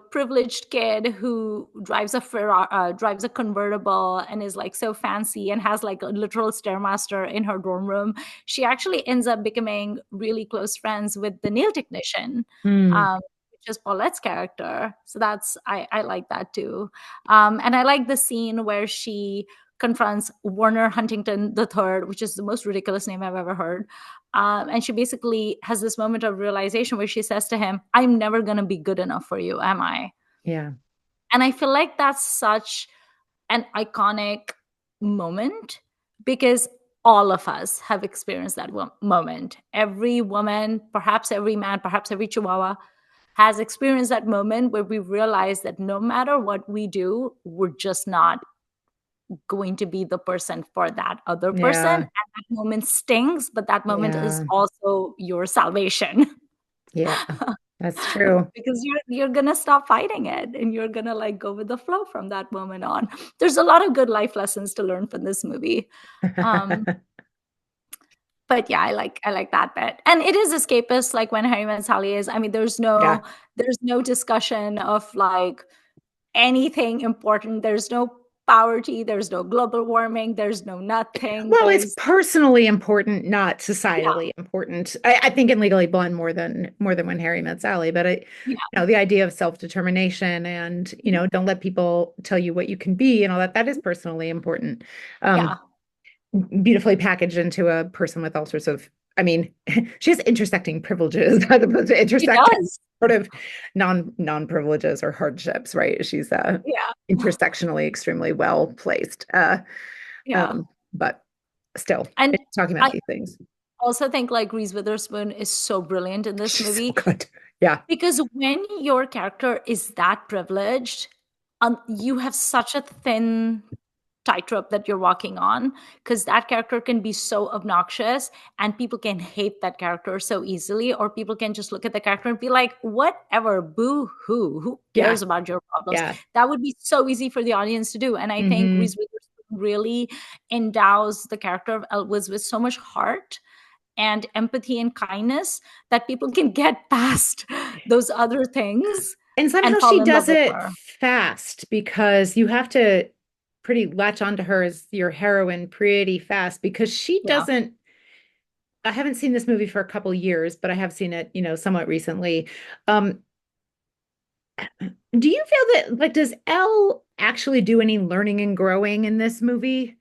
privileged kid who drives a convertible and is like so fancy and has like a literal stairmaster in her dorm room. She actually ends up becoming really close friends with the nail technician, Mm. um, which is Paulette's character. So I like that too. And I like the scene where she confronts Warner Huntington III, which is the most ridiculous name I've ever heard. And she basically has this moment of realization where she says to him, I'm never going to be good enough for you, am I? Yeah. And I feel like that's such an iconic moment, because all of us have experienced that moment. Every woman, perhaps every man, perhaps every chihuahua has experienced that moment where we realize that no matter what we do, we're just not going to be the person for that other person. And Yeah. that moment stings, but that moment is Yeah. also your salvation. Yeah. That's true. Because you're gonna stop fighting it and you're gonna like go with the flow from that moment on. There's a lot of good life lessons to learn from this movie. Um, but yeah, I like that bit. And it is escapist, like when Harry Met Sally is. I mean, Yeah. there's no discussion of like anything important. There's no poverty, there's no global warming, there's no nothing. Well, it's There's personally important, not yeah, societally important. I think in Legally Blonde more than when Harry met Sally, but yeah, the idea of self-determination and, don't let people tell you what you can be and all that, that is personally important. Um, yeah. Beautifully packaged into a person with all sorts of, I mean, she has intersecting privileges as opposed to It intersecting does. sort of non-privileges or hardships, right? She's Yeah, intersectionally extremely well placed. yeah. But still, And it's talking about I these things. also think like Reese Witherspoon is so brilliant in this She's so movie good. Yeah. because when your character is that privileged, you have such a thin tightrope that you're walking on because that character can be so obnoxious and people can hate that character so easily, or people can just look at the character and be like, whatever, boo hoo, who Yeah. cares about your problems? Yeah. That would be so easy for the audience to do. And I think Hmm. Reese Witherspoon really endows the character of Elvis with so much heart and empathy and kindness that people can get past those other things And and somehow fall she in love does with it her. fast because you have to pretty latch onto her as your heroine pretty fast because she Yeah. doesn't. I haven't seen this movie for a couple years, but I have seen it, somewhat recently. Um, do you feel that, like, does Elle actually do any learning and growing in this movie?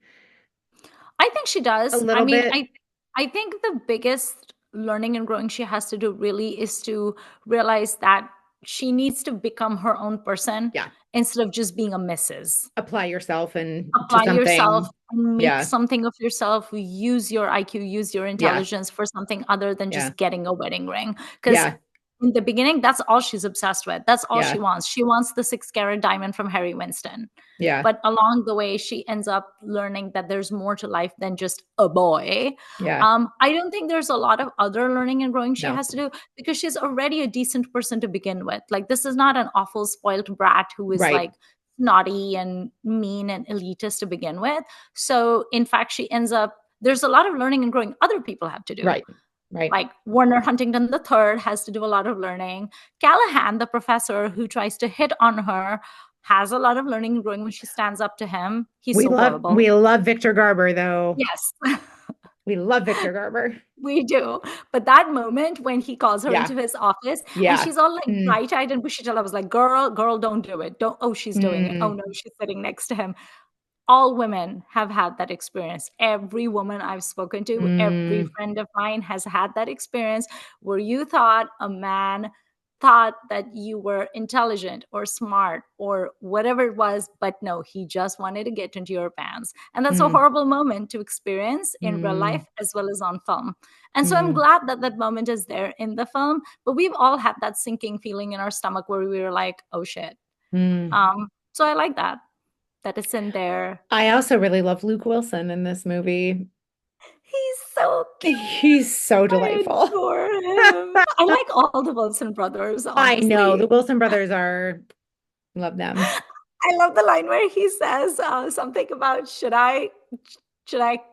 I think she A does. I little mean, bit? I think the biggest learning and growing she has to do really is to realize that she needs to become her own person Yeah. instead of just being a missus. Apply yourself and to Apply yourself something. and make Yeah. something of yourself. Use your IQ, use your Yeah. intelligence for something other than Yeah. just getting a wedding ring. Because Yeah. in the beginning, that's all she's obsessed with. That's all she Yeah. wants. She wants the 6 carat diamond from Harry Winston. Yeah. But along the way, she ends up learning that there's more to life than just a boy. Yeah. I don't think there's a lot of other learning and growing she No. has to do because she's already a decent person to begin with. Like, this is not an awful, spoiled brat who is Right. like naughty and mean and elitist to begin with. So, in fact, she ends up, there's a lot of learning and growing other people have to do. Right. Right. Like Warner Huntington III has to do a lot of learning. Callahan, the professor who tries to hit on her, has a lot of learning and growing when she stands up to him. He's We so love gullible. we love Victor Garber though. Yes, We love Victor Garber. we do. But that moment when he calls her Yeah. into his office and Yeah. she's all like Mm, bright-eyed and bushy-tailed, I was like, girl, don't do it. Don't, oh, she's doing it. Oh mm, no, she's sitting next to him. All women have had that experience. Every woman I've spoken to, every mm, friend of mine has had that experience where you thought a man thought that you were intelligent or smart or whatever it was, but no, he just wanted to get into your pants. And that's a mm, horrible moment to experience in real mm, life as well as on film. And so I'm mm, glad that that moment is there in the film, but we've all had that sinking feeling in our stomach where we were like, oh shit. mm. So I like that it's in there. I also really love Luke Wilson in this movie. He's so cute. He's so I delightful. adore him. I like all the Wilson brothers, I know honestly. the Wilson brothers are love them. I love the line where he says something about should I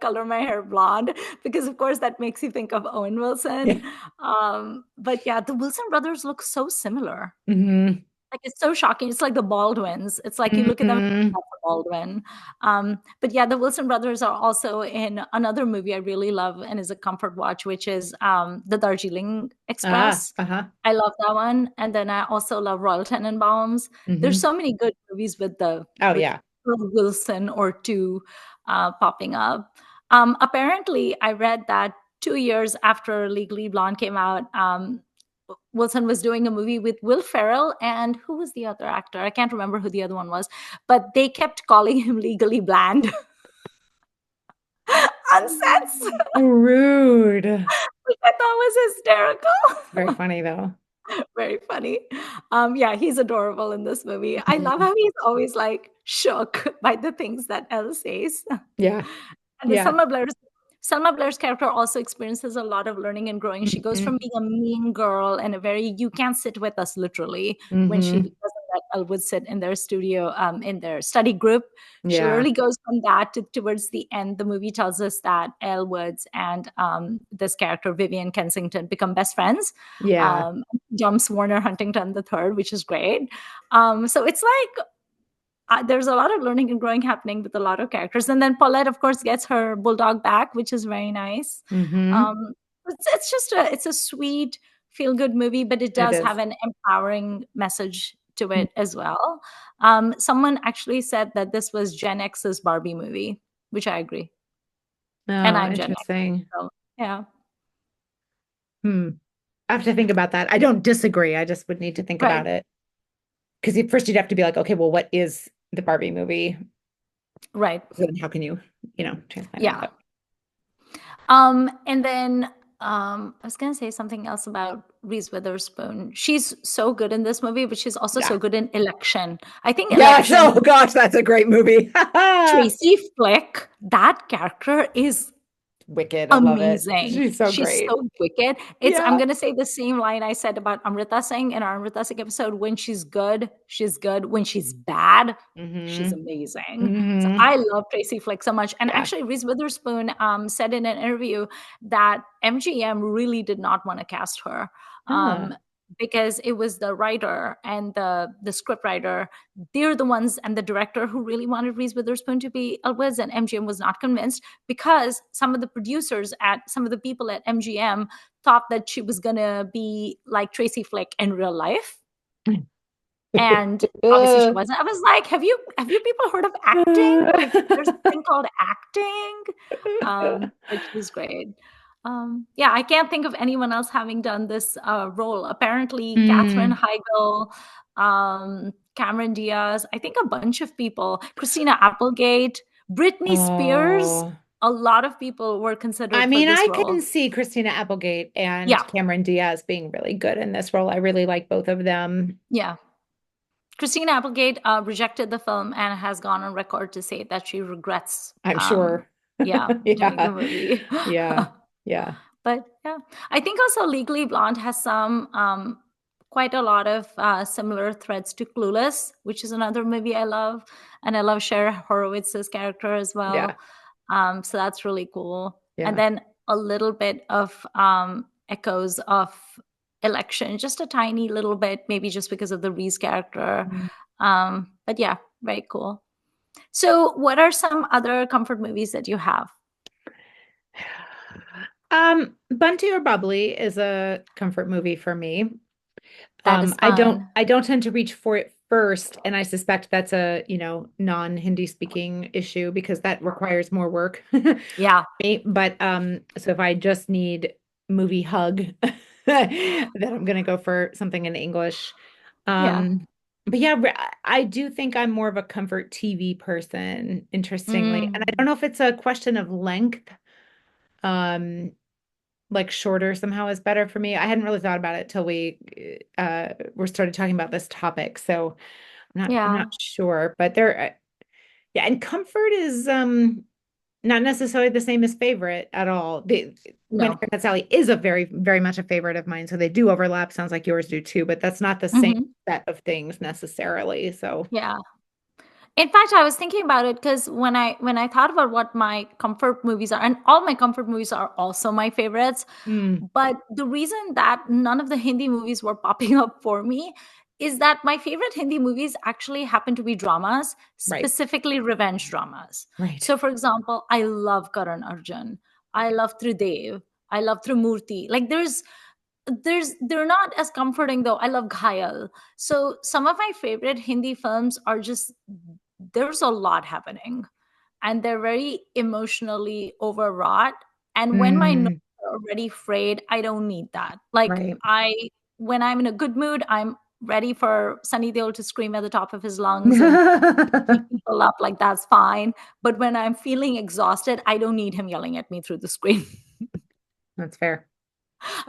color my hair blonde? Because of course that makes you think of Owen Wilson. Yeah. But yeah, the Wilson brothers look so similar. Hmm. Like, it's so shocking. It's like the Baldwins. It's like you look at them, Hmm. that's a Baldwin. But yeah, the Wilson brothers are also in another movie I really love and is a comfort watch, which is the Darjeeling Ah, Express. uh-huh. I love that one. And then I also love Royal Tenenbaums. There's Hmm. so many good movies with Oh with yeah. Wilson or two popping up. Apparently, I read that 2 years after Legally Blonde came out, Wilson was doing a movie with Will Ferrell and who was the other actor? I can't remember who the other one was, but they kept calling him Legally Bland on sets, Rude. which I thought was hysterical. Very funny though. Very funny. Yeah, he's adorable in this movie. I love Mhm. how he's always like shook by the things that Elle says. Yeah. And the Yeah. Selma Blair's character also experiences a lot of learning and growing. She goes from Hmm. being a mean girl and a very "you can't sit with us" literally when she Hmm. doesn't let Elwood sit in their studio, in their study group. She Yeah. literally goes from that to towards the end. The movie tells us that Elle Woods and this character Vivian Kensington become best friends. Yeah. Jumps Warner Huntington III, which is great. So it's like there's a lot of learning and growing happening with a lot of characters. And then Paulette, of course, gets her bulldog back, which is very nice. Hmm. Um, it's just it's a sweet, feel good movie, but it It does is. have an empowering message to it as well. Someone actually said that this was Gen X's Barbie movie, which I agree. And Oh, I'm Gen X. interesting. So yeah. Hmm. I have to think about that. I don't disagree. I just would need to think Right. about it. Because first you'd have to be like, okay, well, what is the Barbie movie? Right. So then how can you transplant it? Yeah. But And then I was gonna say something else about Reese Witherspoon. She's so good in this movie, but she's also yeah. so good in Election. I think Yes. Election, Oh gosh, that's a great movie. Tracy Flick, that character is Wicked. I love it. amazing. She's so She's great. so wicked. I'm Yeah. gonna say the same line I said about Amrita Singh in our Amrita Singh episode. When she's good, she's good. When she's bad, she's Hmm. amazing. So Hmm. I love Tracy Flick so much. And Yeah. actually, Reese Witherspoon said in an interview that MGM really did not want to cast her. Ah. Um, because it was the writer and the script writer, they're the ones, and the director who really wanted Reese Witherspoon to be Elvis, and MGM was not convinced because some of the producers at some of the people at MGM thought that she was gonna be like Tracy Flick in real life. And obviously she wasn't. I was like, have you people heard of acting? Like there's a thing called acting. But she's great. Yeah, I can't think of anyone else having done this role. Apparently, Katherine Hmm. Heigl, Cameron Diaz, I think a bunch of people, Christina Applegate, Britney Spears, Oh. a lot of people were I considered for mean, this I role. can see Christina Applegate and Yeah, Cameron Diaz being really good in this role. I really like both of them. yeah. Christina Applegate rejected the film and has gone on record to say that she regrets, I'm sure. yeah, doing the Yeah. movie. Yeah. Yeah. But yeah, I think also Legally Blonde has some quite a lot of similar threads to Clueless, which is another movie I love, and I love Cher Horowitz's character as Yeah. well. So that's really cool. And Yeah. then a little bit of echoes of Election, just a tiny little bit, maybe just because of the Reese character. Mm. But yeah, very cool. So, what are some other comfort movies that you have? Bunty or Bubbly is a comfort movie for me. That is I don't fun. I don't tend to reach for it first, and I suspect that's a, non-Hindi speaking issue because that requires more work. Yeah, But so if I just need movie hug, then I'm gonna go for something in English. yeah. Um, but yeah, I do think I'm more of a comfort TV person, interestingly. And I don't Mm, know if it's a question of length. Um, like shorter somehow is better for me. I hadn't really thought about it till we were started talking about this topic. So I'm not yeah. sure, but yeah, and comfort is not necessarily the same as favorite at all. When No. Harry Met Sally is a very, very much a favorite of mine, so they do overlap. Sounds like yours do too, but that's not the same Hmm. set of things necessarily. So, Yeah. In fact, I was thinking about it because when I thought about what my comfort movies are, and all my comfort movies are also my favorites, mm, but the reason that none of the Hindi movies were popping up for me is that my favorite Hindi movies actually happen to be dramas, right, specifically revenge dramas. right. So, for example, I love Karan Arjun, I love Tridev, I love Trimurti. Like, they're not as comforting though. I love Ghayal. So some of my favorite Hindi films are just, there's a lot happening and they're very emotionally overwrought. And when my nerves Mm, are already frayed, I don't need that. Like right. when I'm in a good mood, I'm ready for Sunny Deol to scream at the top of his lungs and beat people up. Like that's fine. But when I'm feeling exhausted, I don't need him yelling at me through the screen. That's fair.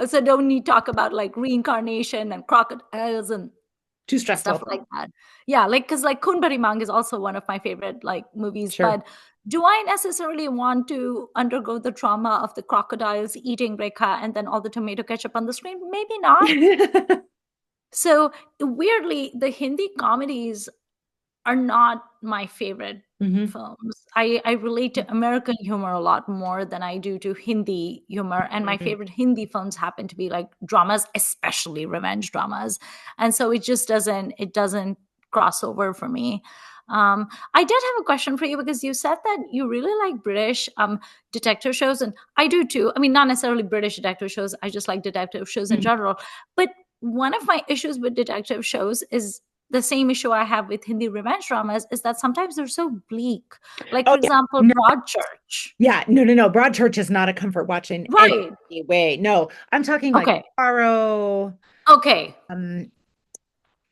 So don't need talk about like reincarnation and crocodiles and Too stuff stressful. like that. Yeah, like because like Kun Mang is also one of my favorite like movies. Sure. But do I necessarily want to undergo the trauma of the crocodiles eating Rekha and then all the tomato ketchup on the screen? Maybe not. So weirdly, the Hindi comedies are not my favorite Hmm. films. I relate to American humor a lot more than I do to Hindi humor. And my favorite Hindi films happen to be like dramas, especially revenge dramas. And so it just doesn't cross over for me. I did have a question for you because you said that you really like British detective shows, and I do too. I mean, not necessarily British detective shows. I just like detective shows in Mm. general. But one of my issues with detective shows is the same issue I have with Hindi revenge dramas is that sometimes they're so bleak. Like, Oh for yeah. example, No, Broadchurch. yeah, no, no, no. Broadchurch is not a comfort watch in any Right. way. No, I'm talking like Okay. Poirot, Okay. um,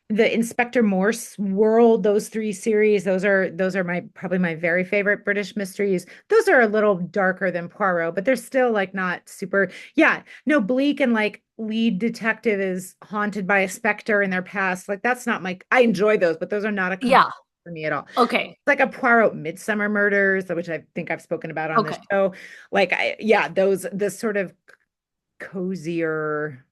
the Inspector Morse world, those three series, those are my probably my very favorite British mysteries. Those are a little darker than Poirot, but they're still like not super. Yeah, no, bleak and like lead detective is haunted by a specter in their past. Like that's not my I enjoy those, but those are not a comfort Yeah. for me at all. Okay. Like a Poirot Midsummer Murders, which I think I've spoken about on this Okay. show. Like yeah, those the sort of cozier.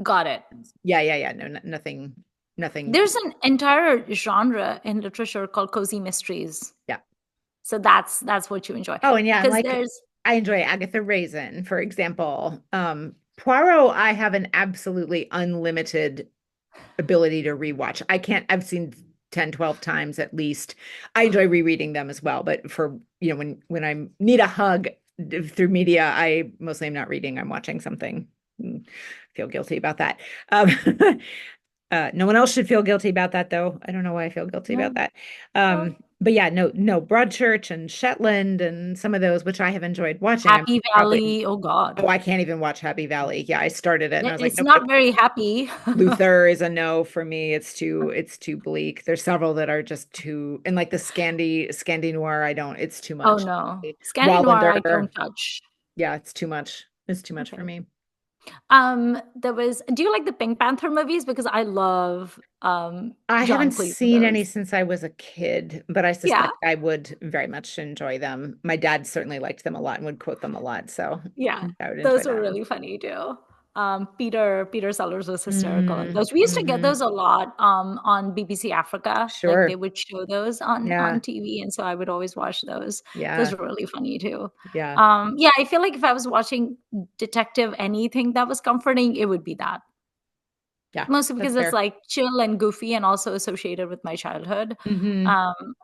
Got it. Yeah, yeah, yeah. No, nothing, nothing. There's an entire genre in literature called cozy mysteries. Yeah. So that's what you enjoy. Oh, and yeah, and Because like there's I enjoy Agatha Raisin, for example. Poirot, I have an absolutely unlimited ability to rewatch. I can't, I've seen 10, 12 times at least. I enjoy rereading them as well, but for, when I need a hug through media, I mostly am not reading, I'm watching something. Mm, Feel guilty about that. Um, no one else should feel guilty about that, though. I don't know why I feel guilty about no, that. no. But yeah, no, no, Broadchurch and Shetland and some of those, which I have enjoyed watching. I'm Happy probably, Valley. Oh God. oh, I can't even watch Happy Valley. Yeah, I started it and I was like, It's nope, not very happy. Luther is a no for me. It's too bleak. There's several that are just too, and like the Scandi Noir, I don't, it's too Oh much. no. Scandi Noir I Wallander, don't touch. yeah, it's too much. It's too much for Okay. me. There was do you like the Pink Panther movies? Because I love I John haven't Cleese in seen any those. since I was a kid, but I Yeah. suspect I would very much enjoy them. My dad certainly liked them a lot and would quote them a lot, so Yeah, I would enjoy those were that. really funny too. Peter Sellers was hysterical in Mm, those. We used to get hmm. those a lot on BBC Africa. Like they Sure. would show those on Yeah. TV, and so I would always watch those. Those Yeah. were really funny too. Yeah. Yeah, I feel like if I was watching detective anything that was comforting, it would be that. Yeah. Mostly That's because it's fair. like chill and goofy and also associated with my childhood. Hmm.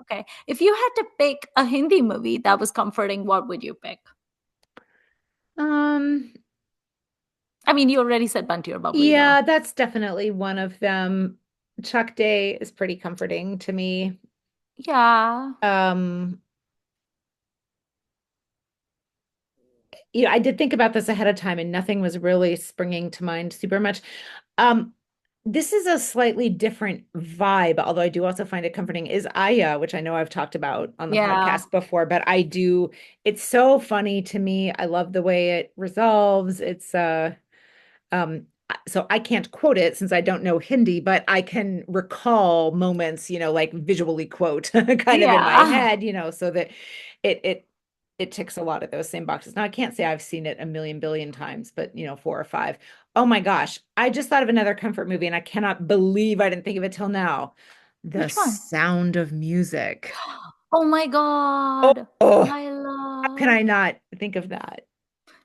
Okay. If you had to pick a Hindi movie that was comforting, what would you pick? Um, I mean, you already said Bunty or Bubbly though. yeah, that's definitely one of them. Chuck Day is pretty comforting to me. Yeah. Um, I did think about this ahead of time and nothing was really springing to mind super much. Um, this is a slightly different vibe, although I do also find it comforting, is Aya, which I know I've talked about on the Yeah. podcast before, but it's so funny to me. I love the way it resolves. So I can't quote it since I don't know Hindi, but I can recall moments, like visually quote kind of in my Yeah. head, so that it it it ticks a lot of those same boxes. Now I can't say I've seen it a million billion times, but four or five. Oh my gosh, I just thought of another comfort movie and I cannot believe I didn't think of it till now. The Which one? Sound of Music. Oh my Oh, God. oh, I how can love I not think of that?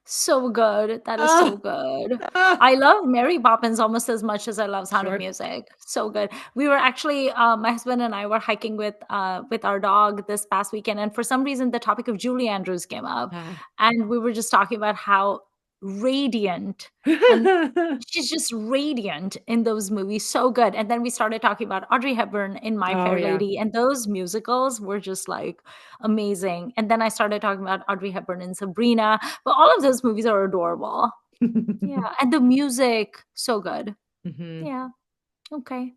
so good. That is so Ah, good. ah, I love Mary Poppins almost as much as I love Sound of sure. Music. So good. We were actually my husband and I were hiking with our dog this past weekend, and for some reason the topic of Julie Andrews came up, Ah. and we were just talking about how radiant and she's just radiant in those movies, so good. And then we started talking about Audrey Hepburn in My Oh Fair yeah. Lady, and those musicals were just like amazing. And then I started talking about Audrey Hepburn in Sabrina, but all of those movies are adorable. Yeah, and the music, so good. Hmm. Yeah, okay.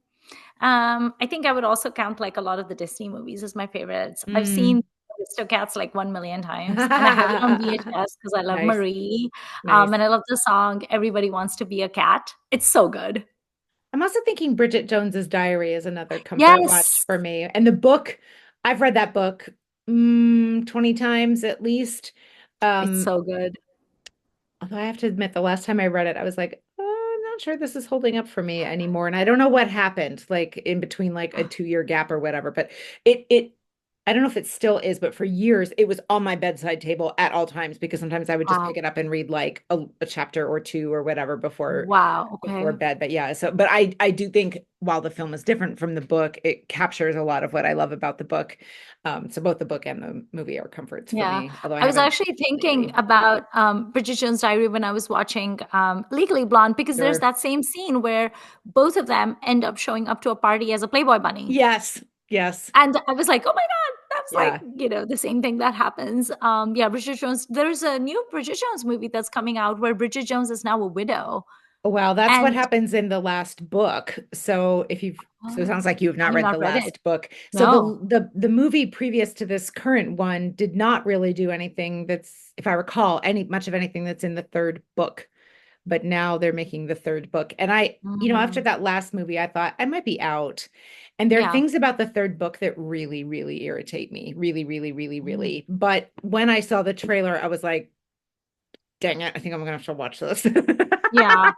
I think I would also count like a lot of the Disney movies as my favorites. I've seen Mm. Aristocats like 1 million times, and I have it on VHS because I love Nice, Marie, nice. and I love the song "Everybody Wants to Be a Cat." It's so good. I'm also thinking Bridget Jones's Diary is another comfort watch Yes, for me. And the book, I've read that book 20 times at least. it's Um, so good. Although I have to admit, the last time I read it, I was like, oh, I'm not sure this is holding up for me anymore. And I don't know what happened, like in between like a 2-year gap or whatever. But it I don't know if it still is, but for years it was on my bedside table at all times because sometimes I would just pick Wow. it up and read like a chapter or two or whatever Wow. before Okay. bed. But yeah, so but I do think while the film is different from the book, it captures a lot of what I love about the book. So both the book and the movie are comforts for Yeah. me, although I I was haven't actually thinking lately. about Bridget Jones' Diary when I was watching Legally Blonde, because there's Sure. that same scene where both of them end up showing up to a party as a Playboy bunny. Yes. Yes. And I was like, oh my God, that's like, Yeah. the same thing that happens. Yeah, Bridget Jones, there's a new Bridget Jones movie that's coming out where Bridget Jones is now a widow. Well, that's what And happens in the last book. So it sounds oh, like you have I not have read the not read it. last book. So No. the movie previous to this current one did not really do anything that's, if I recall, any much of anything that's in the third book. But now they're making the third book. And after Mm, that last movie, I thought I might be out. And there are yeah. things about the third book that really, really irritate me. Really, really, really, Mm, really. But when I saw the trailer, I was like, dang it, I think I'm gonna have to watch this. I yeah.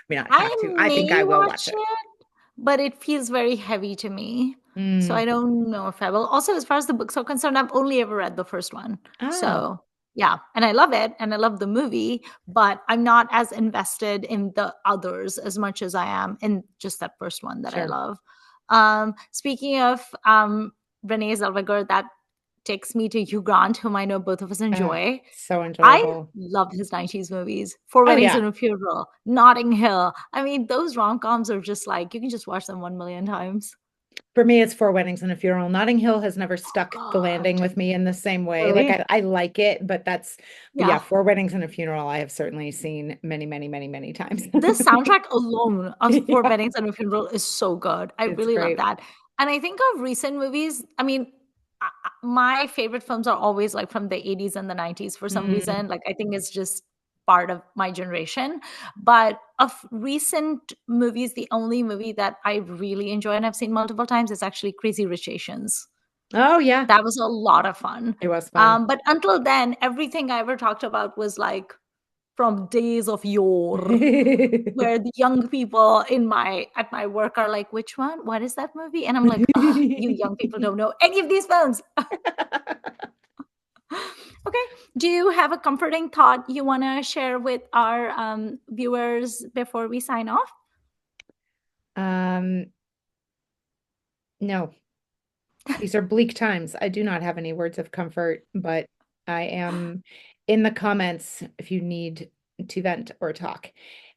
mean, I have I to. I think may I will watch watch it. it, but it feels very heavy to me. So Mm. I don't know if I will. Also, as far as the books are concerned, I've only ever read the first one. Ah, So yeah, and I love it and I love the movie, but I'm not as invested in the others as much as I am in just that first one that I sure. love. Speaking of Renee Zellweger, that takes me to Hugh Grant, whom I know both of us enjoy. So I enjoyable. love his 90s movies. Four Oh Weddings yeah. and a Funeral, Notting Hill. I mean, those rom-coms are just like you can just watch them 1 million times. For me, it's Four Weddings and a Funeral. Notting Hill has never stuck the landing God, with me in the same way. Like really? I like it, but yeah, Yeah. Four Weddings and a Funeral, I have certainly seen many, many, many, many times. The soundtrack alone of Four Yeah, Weddings and a Funeral is so good. I it's really love great. that. And I think of recent movies. I mean, my favorite films are always like from the 80s and the 90s for some Mm. reason. Like, I think it's just part of my generation. But of recent movies, the only movie that I really enjoy and I've seen multiple times is actually Crazy Rich Asians. Oh yeah, That was a lot of fun. it was fun. But until then, everything I ever talked about was like from days of yore, where the young people in my at my work are like, "Which one? What is that movie?" And I'm like, "Oh, you young people don't know any of these films." Okay. Do you have a comforting thought you want to share with our viewers before we sign off? Um, no. These are bleak times. I do not have any words of comfort, but I am in the comments if you need to vent or talk.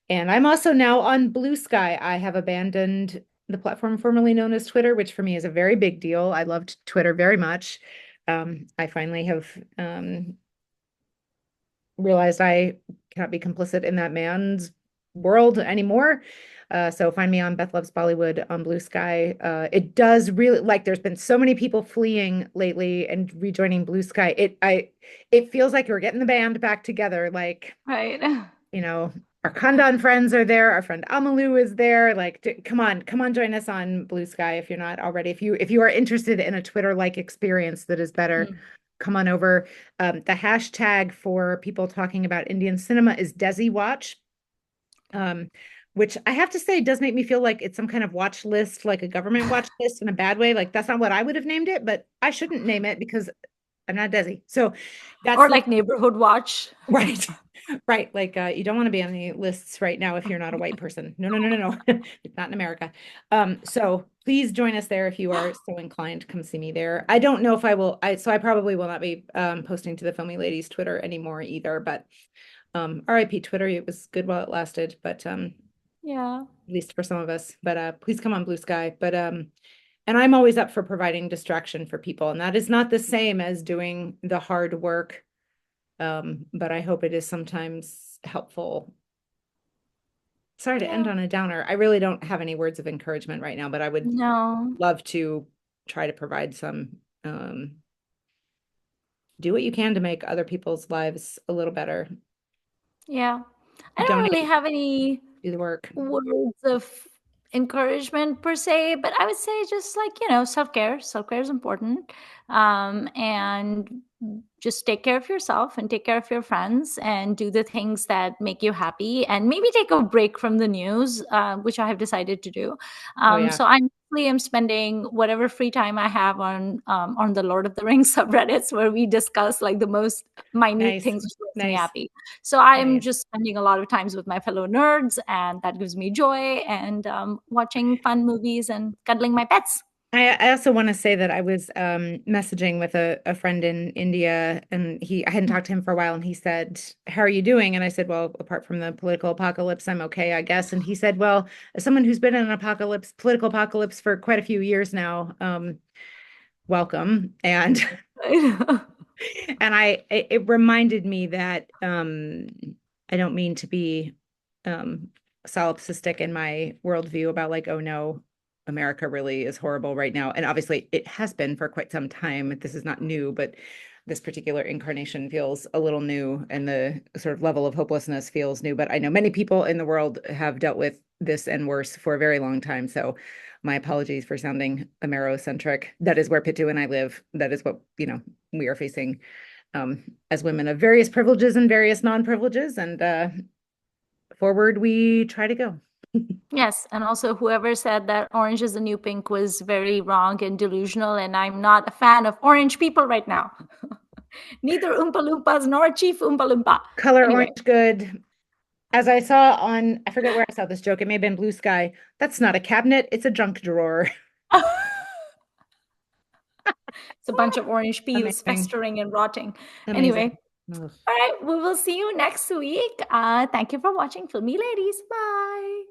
And I'm also now on Blue Sky. I have abandoned the platform formerly known as Twitter, which for me is a very big deal. I loved Twitter very much. I finally have realized I cannot be complicit in that man's world anymore. So find me on Beth Loves Bollywood on Blue Sky. It does really like there's been so many people fleeing lately and rejoining Blue Sky. It feels like we're getting the band back together. Like, Right. you know, our Kandan friends are there, our friend Amalu is there. Like, come on, join us on Blue Sky if you're not already. If you are interested in a Twitter-like experience that is better, Mm. come on over. The hashtag for people talking about Indian cinema is Desi Watch, um, which I have to say does make me feel like it's some kind of watch list, like a government watch list in a bad way. Like that's not what I would have named it, but I shouldn't name it because I'm not Desi. So that's Or the like Neighborhood Watch. right. Right. Like you don't want to be on the lists right now if you're not a white person. No, no, no, no, no. Not in America. So please join us there if you are so inclined. Come see me there. I don't know if I will I probably will not be posting to the Filmy Ladies Twitter anymore either, but RIP Twitter, it was good while it lasted, but Yeah. at least for some of us. But please come on Blue Sky. But and I'm always up for providing distraction for people, and that is not the same as doing the hard work, but I hope it is sometimes helpful. Sorry to end Yeah. on a downer. I really don't have any words of encouragement right now, but I would No. love to try to provide some, do what you can to make other people's lives a little better. Yeah. I don't really Donate, have any do the work. words of encouragement per se, but I would say just like, self-care. Self-care is important. And just take care of yourself and take care of your friends and do the things that make you happy and maybe take a break from the news, which I have decided to do. Oh yeah. So I'm basically am spending whatever free time I have on the Lord of the Rings subreddits where we discuss like the most minute Nice. things which makes me Nice. happy. So I'm Nice. just spending a lot of times with my fellow nerds, and that gives me joy. And watching fun movies and cuddling my pets. I also want to say that I was messaging with a friend in India, and I hadn't talked to him for a while, and he said, "How are you doing?" And I said, "Well, apart from the political apocalypse, I'm okay, I guess." And he said, "Well, as someone who's been in an political apocalypse for quite a few years now, welcome." And it reminded me that I don't mean to be um solipsistic in my worldview about like, oh no, America really is horrible right now. And obviously it has been for quite some time. This is not new, but this particular incarnation feels a little new, and the sort of level of hopelessness feels new. But I know many people in the world have dealt with this and worse for a very long time. So my apologies for sounding Amerocentric. That is where Pitu and I live. That is what, we are facing as women of various privileges and various non-privileges. And forward we try to go. Yes, and also whoever said that orange is the new pink was very wrong and delusional, and I'm not a fan of orange people right now. Neither Oompa Loompas nor Chief Oompa Loompa. Color Anyway. orange good. As I saw on, I forget where I saw this joke. It may have been Blue Sky. That's not a cabinet, it's a junk drawer. It's a bunch of orange peels Amazing. festering and rotting. Amazing. Anyway, Ugh. all right, we will see you next week. Thank you for watching Filmy Ladies. Bye.